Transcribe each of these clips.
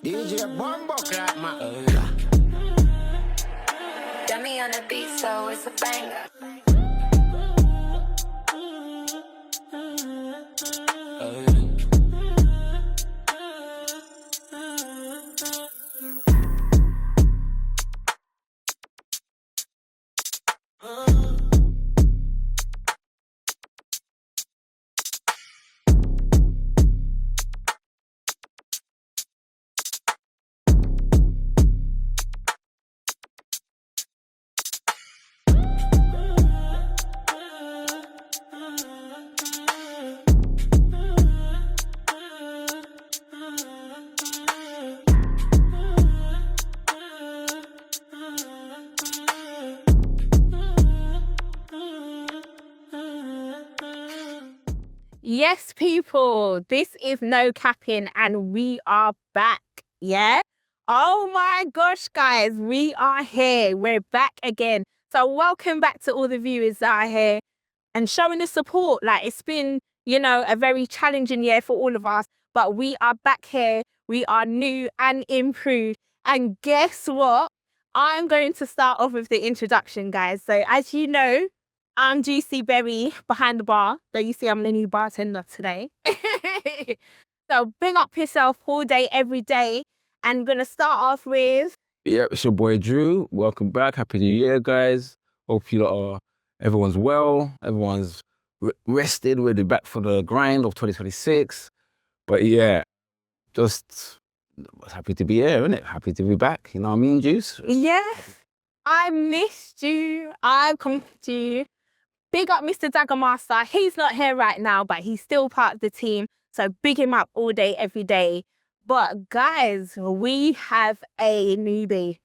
DJ Bumbo Clap, Got me on the beat, so it's a banger. Yes, people, this is No Capping and we are back, yeah? Oh my gosh, guys, we are here. We're back again. So welcome back to all the viewers that are here and showing the support. Like, it's been, a very challenging year for all of us, but we are back here. We are new and improved. And guess what? I'm going to start off with the introduction, guys. So as you know, I'm Juicy Berry behind the bar. So you see I'm the new bartender today. So bring up yourself all day, every day. And I'm going to start off with... Yeah, it's your boy Drew. Welcome back. Happy New Year, guys. Hope everyone's well. Everyone's rested. We're back for the grind of 2026. But yeah, just happy to be here, innit? Happy to be back. You know what I mean, Juice? Yes, I missed you. I've come to you. Big up Mr. Daggermaster. He's not here right now, but he's still part of the team. So big him up all day, every day. But guys, we have a newbie.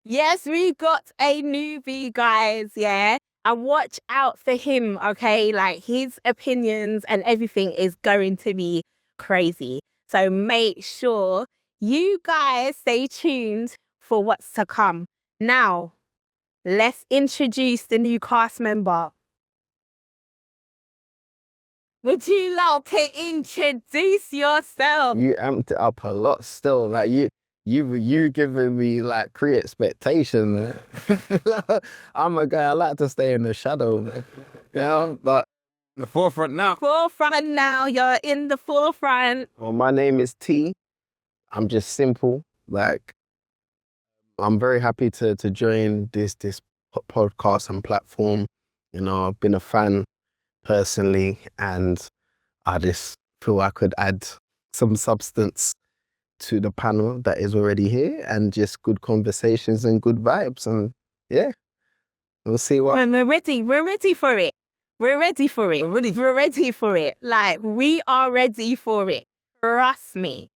Yes, we got a newbie, guys, yeah? And watch out for him, okay? Like, his opinions and everything is going to be crazy. So make sure you guys stay tuned for what's to come. Now, let's introduce the new cast member. Would you like to introduce yourself? You amped it up a lot still. Like you giving me like pre-expectation. Man. I'm a guy, I like to stay in the shadow, man. You know, but The forefront now. Forefront now, you're in the forefront. well, my name is T. I'm just simple. Like, I'm very happy to join this podcast and platform. You know, I've been a fan personally, and I just feel I could add some substance to the panel that is already here, and just good conversations and good vibes. And yeah, we'll see what. We're ready. We're ready for it. We're ready for it. We're ready for it. Like, we are ready for it. Trust me.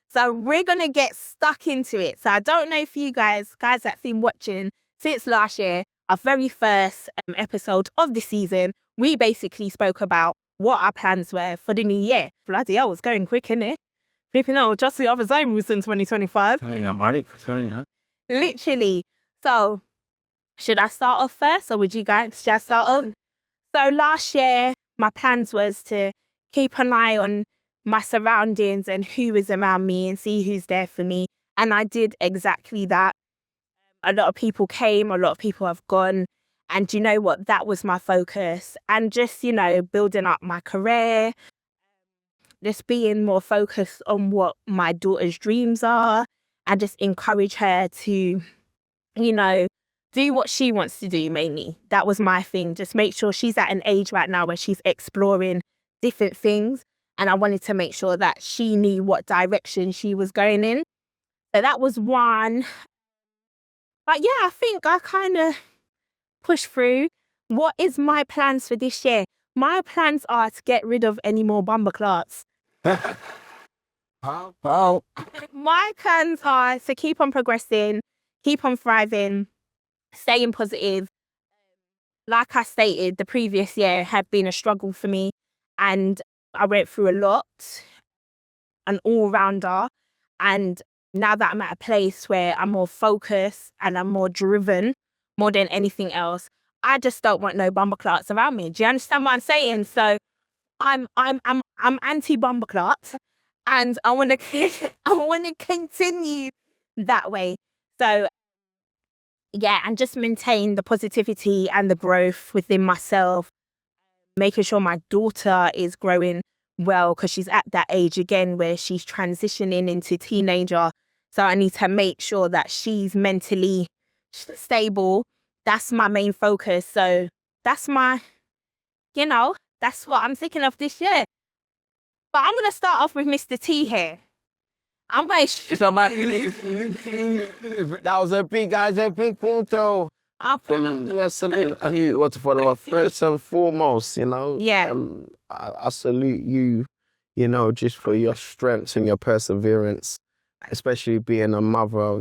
So we're going to get stuck into it. So I don't know if you guys that's been watching since last year, our very first episode of the season, we basically spoke about what our plans were for the new year. Bloody hell, it's going quick, innit? Flipping out, just the other side was in 2025. Literally. So, should I start off first, or would you guys just start off? So last year, my plans was to keep an eye on my surroundings and who is around me and see who's there for me. And I did exactly that. A lot of people came, a lot of people have gone. And you know what? That was my focus. And just, building up my career, just being more focused on what my daughter's dreams are, and just encourage her to, do what she wants to do mainly. That was my thing. Just make sure she's at an age right now where she's exploring different things. And I wanted to make sure that she knew what direction she was going in. So that was one. But yeah, I think I kind of pushed through. What is my plans for this year? My plans are to get rid of any more bumper clots. Wow. My plans are to keep on progressing, keep on thriving, staying positive. Like I stated, the previous year had been a struggle for me, and I went through a lot, an all-rounder, and now that I'm at a place where I'm more focused and I'm more driven, more than anything else, I just don't want no bumper clots around me. Do you understand what I'm saying? So I'm anti bumper clots, And I want to I want to continue that way. So yeah, and just maintain the positivity and the growth within myself, making sure my daughter is growing well, because she's at that age again where she's transitioning into teenager. So I need to make sure that she's mentally stable. That's my main focus. So that's my, that's what I'm thinking of this year. But I'm going to start off with Mr. T here. I'm going to... That was a big photo. What to follow up first and foremost, Yeah. I salute you, just for your strengths and your perseverance, especially being a mother,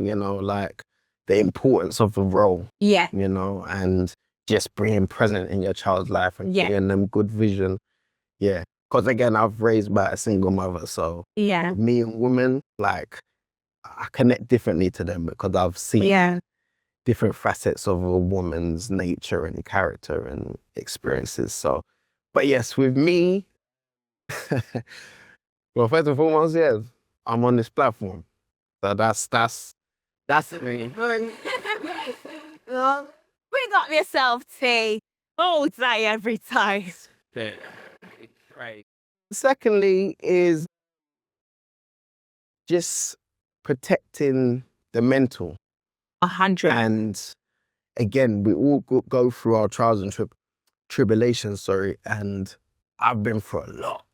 like the importance of the role, Yeah. and just being present in your child's life and giving them good vision. Yeah. Because again, I've raised by a single mother, so Yeah. me and women, like, I connect differently to them because I've seen different facets of a woman's nature and character and experiences. So, but yes, with me, well, first and foremost, yeah, I'm on this platform. So that's it. Bring up yourself, T. All day, every time. Right. Secondly is just protecting the mental. 100. And again, we all go through our trials and tribulations, and I've been through a lot.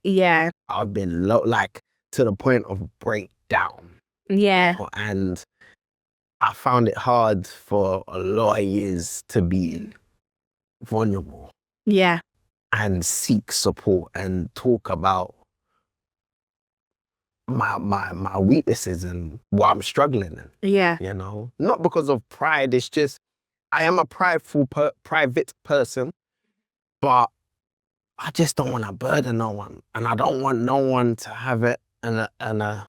Yeah. I've been to the point of breakdown. Yeah. And I found it hard for a lot of years to be vulnerable. Yeah. And seek support and talk about my weaknesses and what I'm struggling in. Yeah. Not because of pride. It's just I am a prideful, private person, but I just don't want to burden no one, and I don't want no one to have it and a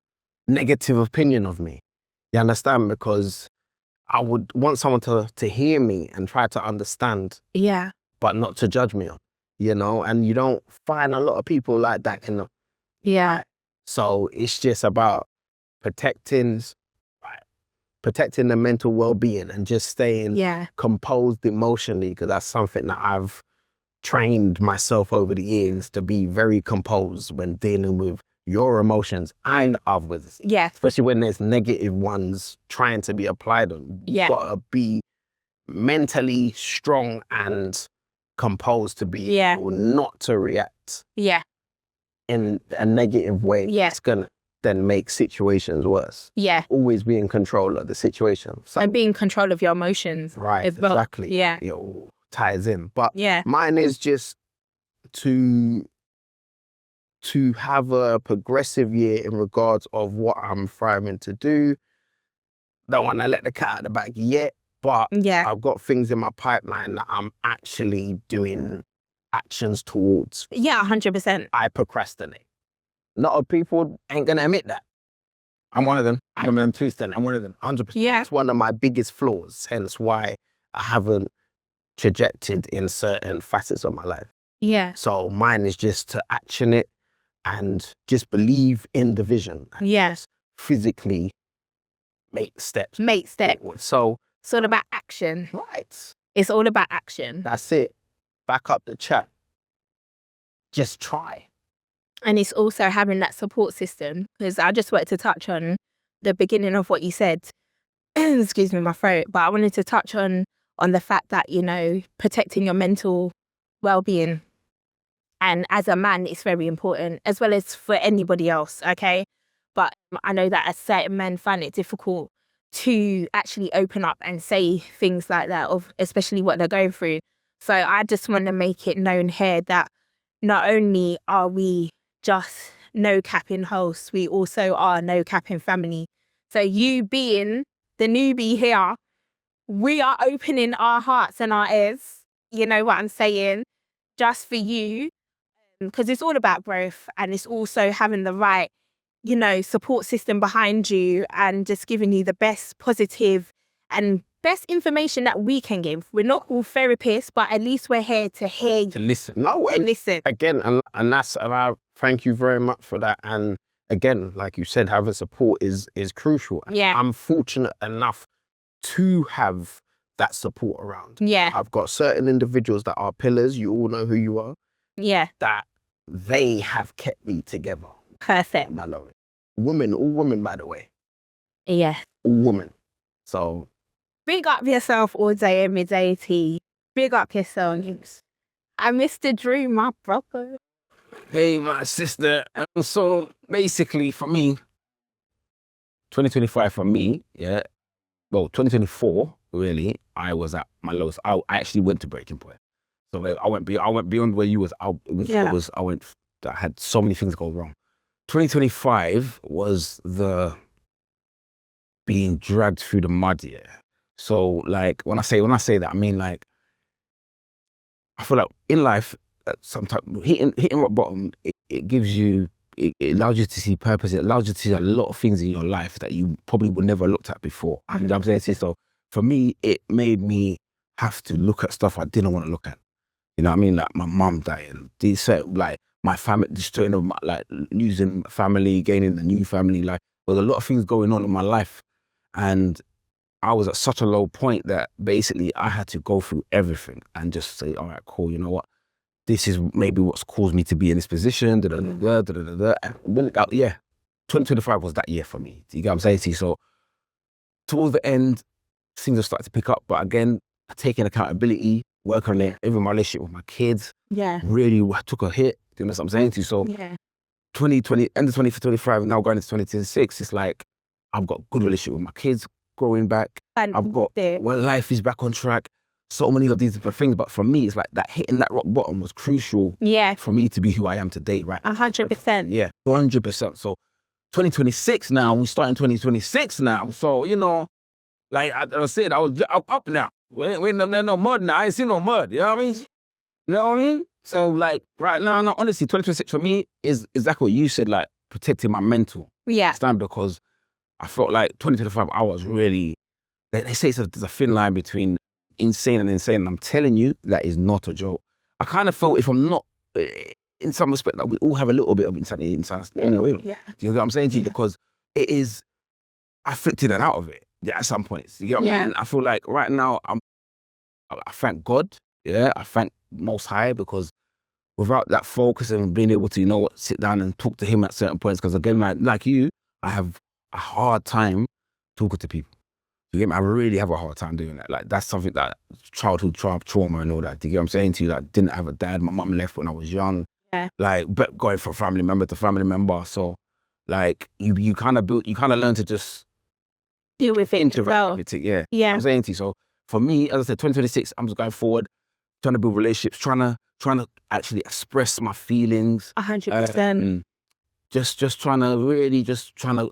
negative opinion of me. You understand? Because I would want someone to hear me and try to understand. Yeah. But not to judge me on. And you don't find a lot of people like that in the... Yeah. So it's just about protecting the mental well-being and just staying composed emotionally, because that's something that I've trained myself over the years to be very composed when dealing with your emotions and others. Yeah. Especially when there's negative ones trying to be applied on. You've got to be mentally strong and composed to be able not to react in a negative way. It's going to then make situations worse. Yeah. Always be in control of the situation. And be in control of your emotions. Right, as well. exactly. Yeah. It all ties in. But yeah, mine is just to have a progressive year in regards of what I'm striving to do. Don't want to let the cat out of the bag yet, but I've got things in my pipeline that I'm actually doing actions towards. Yeah, 100%. I procrastinate. A lot of people ain't going to admit that. I'm one of them. I'm one of them. I'm one of them. 100%. Yeah. It's one of my biggest flaws, hence why I haven't trajected in certain facets of my life. Yeah. So mine is just to action it and just believe in the vision. Yes. Physically make steps. Make steps. So it's all about action. Right. It's all about action. That's it. Back up the chat. Just try. And it's also having that support system, because I just wanted to touch on the beginning of what you said. Excuse me, my throat. But I wanted to touch on the fact that, you know, protecting your mental well-being. And as a man, it's very important, as well as for anybody else, okay? But I know that as certain men find it difficult to actually open up and say things like that, of especially what they're going through. So I just want to make it known here that not only are we just no capping hosts, we also are no capping family. So you being the newbie here, we are opening our hearts and our ears, you know what I'm saying, just for you, because it's all about growth, and it's also having the right, you know, support system behind you and just giving you the best positive and best information that we can give. We're not all therapists, but at least we're here to hear you. To listen. No, listen. Again, and I thank you very much for that. And again, like you said, having support is crucial. Yeah. I'm fortunate enough to have that support around. Yeah. I've got certain individuals that are pillars. You all know who you are. Yeah. That they have kept me together. Perfect. I love it. Women, all women, by the way, Yeah. all women. So Big up yourself all day, every day, T. Big up yourselves. I Mr. Drew, my brother. Hey, my sister. And so basically for me, 2025 for me, yeah, well, 2024, really, I was at my lowest. I actually went to breaking point. So like, I went beyond where you was. I had so many things go wrong. 2025 was the being dragged through the mud, yeah. So like when I say that, I mean like I feel like in life, sometimes hitting rock bottom, it gives you, it allows you to see purpose. It allows you to see a lot of things in your life that you probably would never have looked at before. You know what I'm saying? So for me, it made me have to look at stuff I didn't want to look at. You know what I mean? Like my mum dying, like my family, destroying of like losing family, gaining a new family. Like there was a lot of things going on in my life, and I was at such a low point that basically I had to go through everything and just say, all right, cool, you know what? This is maybe what's caused me to be in this position. And yeah, 2025 was that year for me. Do you get what I'm saying to you? So towards the end, things have started to pick up. But again, taking accountability, working on it, even my relationship with my kids, Yeah. really took a hit. Do you know what I'm saying to you? So Yeah. 2020, end of 2025, now going into 2026, it's like I've got a good relationship with my kids, growing back. And I've got, well, life is back on track. So many of these different things. But for me, it's like that hitting that rock bottom was crucial Yeah. for me to be who I am today, right? 100%. Yeah, 100%. So 2026 now, we start in 2026 now. So, you know, like I said, I'm up now. There's no mud now. I ain't seen no mud. You know what I mean? You know what I mean? So like right now, no, honestly, 2026 for me is exactly what you said, like protecting my mental Yeah. stand, because I felt like 2025, I was really, they say there's a thin line between insane and insane. And I'm telling you, that is not a joke. I kind of felt, if I'm not, in some respect, that we all have a little bit of insanity inside us. Anyway, Yeah. do you know what I'm saying to you? Because it is, I flipped in and out of it, yeah, at some points. You get what I mean? I feel like right now, I thank God, yeah, I thank Most High, because without that focus and being able to, you know what, sit down and talk to him at certain points, because again, like you, I have a hard time talking to people. You get me? I really have a hard time doing that. Like that's something that childhood trauma and all that. Do you get what I'm saying to you? Like didn't have a dad. My mum left when I was young. Yeah. Like but going from family member to family member. So like you kind of learn to just Deal with it. interact with it. Yeah. Yeah. I'm saying to you. So for me, as I said, 2026, I'm just going forward, trying to build relationships, trying to actually express my feelings. 100%. Just trying to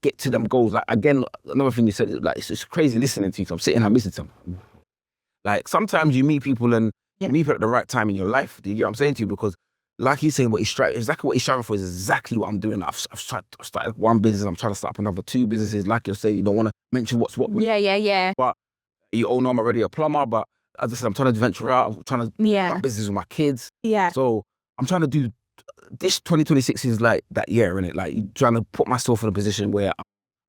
get to them goals. Like again, another thing you said, like it's just crazy listening to you. So I'm sitting here listening to them. Like sometimes you meet people and you meet people at the right time in your life. Do you get what I'm saying to you? Because like he's saying, exactly what he's striving for is exactly what I'm doing. I've started one business. I'm trying to start up another 2 businesses. Like you say, you don't want to mention what's what. Yeah. But you all know I'm already a plumber. But as I said, I'm trying to venture out. I'm trying to start business with my kids. Yeah. So I'm trying to do. This 2026 is like that year, innit? Like trying to put myself in a position where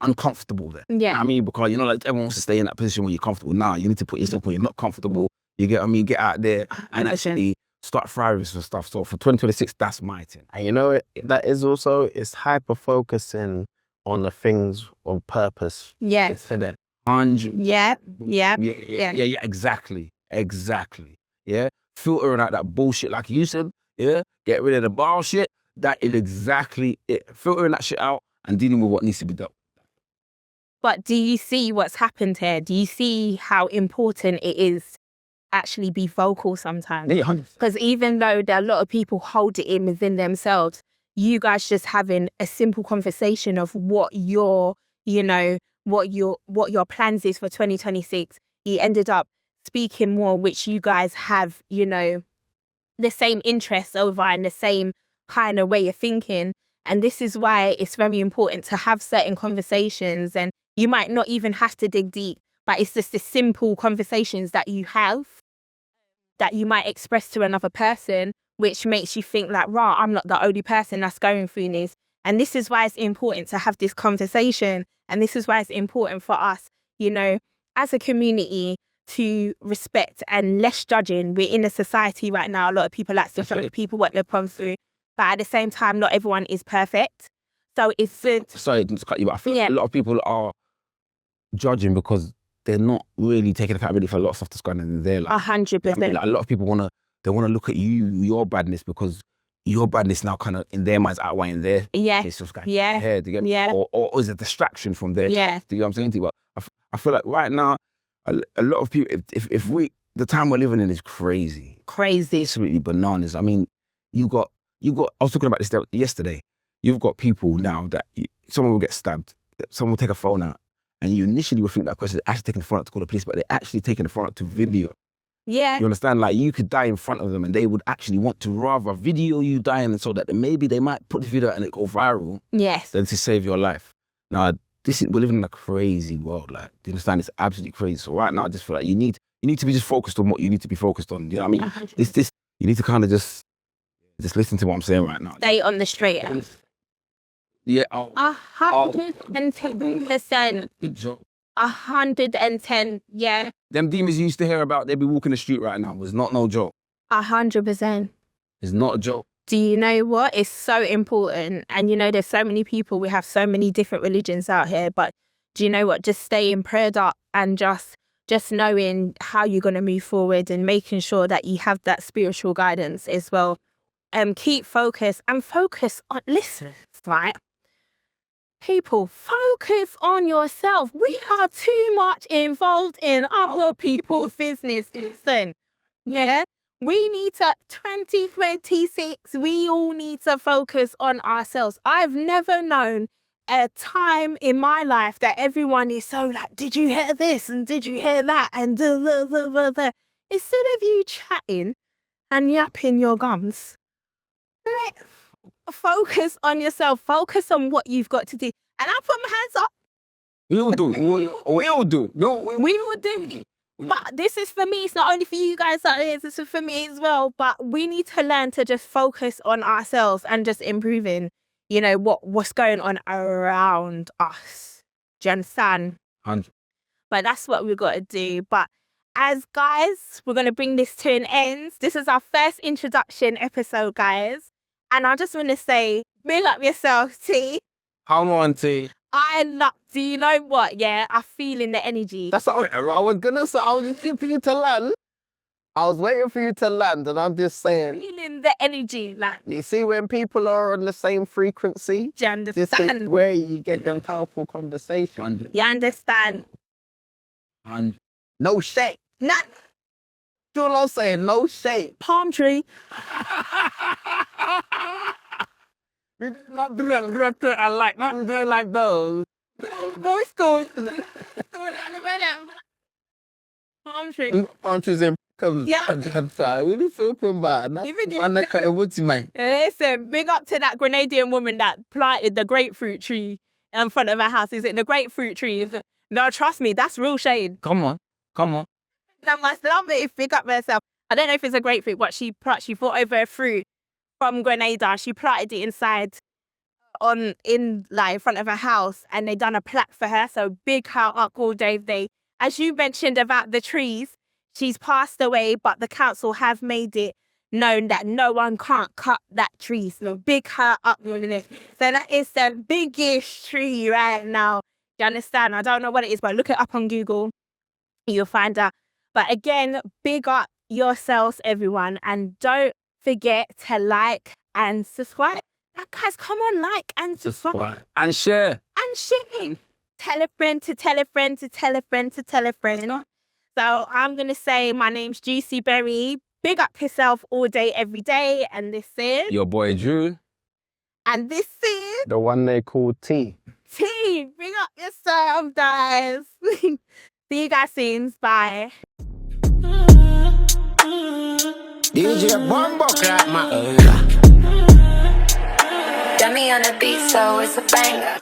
I'm uncomfortable there. Yeah. You know what I mean? Because, you know, like everyone wants to stay in that position where you're comfortable. Nah, you need to put yourself where you're not comfortable. You get what I mean? Get out there and actually start thriving for stuff. So for 2026, that's my thing. And you know, that is also, it's hyper-focusing on the things of purpose. Yeah. For them. 100. Yeah. Yeah, exactly. Yeah. Filtering out that bullshit, like you said. Yeah, get rid of the bullshit. That is exactly it. Filtering that shit out and dealing with what needs to be done. But do you see what's happened here? Do you see how important it is actually be vocal sometimes? Yeah, 100%. Because even though there are a lot of people hold it in within themselves, you guys just having a simple conversation of what your plans is for 2026, you ended up speaking more, which you guys have, you know, the same interests over and the same kind of way of thinking. And this is why it's very important to have certain conversations, and you might not even have to dig deep, but it's just the simple conversations that you have that you might express to another person, which makes you think like, rah, I'm not the only person that's going through this. And this is why it's important to have this conversation. And this is why it's important for us, you know, as a community, to respect and less judging. We're in a society right now, a lot of people like to show people what they've gone through. But at the same time, not everyone is perfect. So it's... Sorry to cut you, but I feel like a lot of people are judging because they're not really taking accountability for a lot of stuff that's going on in their life. 100%. Like a lot of people want to look at your badness because your badness now kind of in their minds outweighing their it's just going head again. Or is a distraction from their do you know what I'm saying to you? But I feel like right now a lot of people, if we, the time we're living in is crazy, absolutely bananas. I mean, you got I was talking about this yesterday. You've got people now that someone will get stabbed, someone will take a phone out, and you initially would think that person is actually taking the phone out to call the police, but they're actually taking the phone out to video. Yeah. You understand? Like, you could die in front of them and they would actually want to rather video you dying so that maybe they might put the video out and it go viral than to save your life. Now, we're living in a crazy world. Like, do you understand? It's absolutely crazy. So right now, I just feel like you need to be just focused on what you need to be focused on. You know what I mean? You need to kind of just listen to what I'm saying right now. Stay on the straight. Yeah. 110%. Good job. 110, yeah. Them demons you used to hear about, they be walking the street right now. It's not no joke. 100%. It's not a joke. Do you know what? It's so important. And you know, there's so many people, we have so many different religions out here, but do you know what? Just staying prayed up and just knowing how you're going to move forward and making sure that you have that spiritual guidance as well. Keep focus and focus on, listen, right? People, focus on yourself. We are too much involved in other people's business. Listen, yeah? We need to, 2026, we all need to focus on ourselves. I've never known a time in my life that everyone is so like, did you hear this? And did you hear that? And Instead of you chatting and yapping your gums, focus on yourself. Focus on what you've got to do. And I put my hands up. We all do. We all do. No, we all do. But this is for me. It's not only for you guys out there. This is for me as well. But we need to learn to just focus on ourselves and just improving, you know, what's going on around us. Do you understand? 100. But that's what we've got to do. But as guys, we're going to bring this to an end. This is our first introduction episode, guys. And I just want to say, big up yourself, T. Come on, T. Do you know what? Yeah, I'm feeling the energy. That's all right. I was gonna say, I was just waiting for you to land. I was waiting for you to land, and I'm just saying. Feeling the energy, like. You see, when people are on the same frequency, do you understand? This is where you get them powerful conversations. You understand? 100. No shade. Not. You know what I'm saying? No shade. Palm tree. We did not do that. I like not doing like those. Those goes. Palm tree. Palm trees in. Yeah. We need to open bar. Listen, big up to that Grenadian woman that planted the grapefruit tree in front of her house. Is it the grapefruit tree? No, trust me, that's real shade. Come on. I must love it if big up herself. I don't know if it's a grapefruit, but she brought over a fruit from Grenada. She planted it inside in front of her house, and they done a plaque for her. So big her up all day. As you mentioned about the trees, she's passed away, but the council have made it known that no one can't cut that tree. So big her up. So that is the biggest tree right now. You understand? I don't know what it is, but look it up on Google. You'll find out. But again, big up yourselves, everyone. And don't forget to like and subscribe. Now, guys, come on, like and subscribe. And share. And share. Tell a friend to tell a friend to tell a friend to tell a friend. So I'm going to say my name's Juicy Berry. Big up yourself all day, every day. And this is... your boy, Drew. And this is... the one they call T. T. Big up yourself, guys. See you guys soon. Bye. DJ Bombo Clap, Got me on the beat, so it's a banger.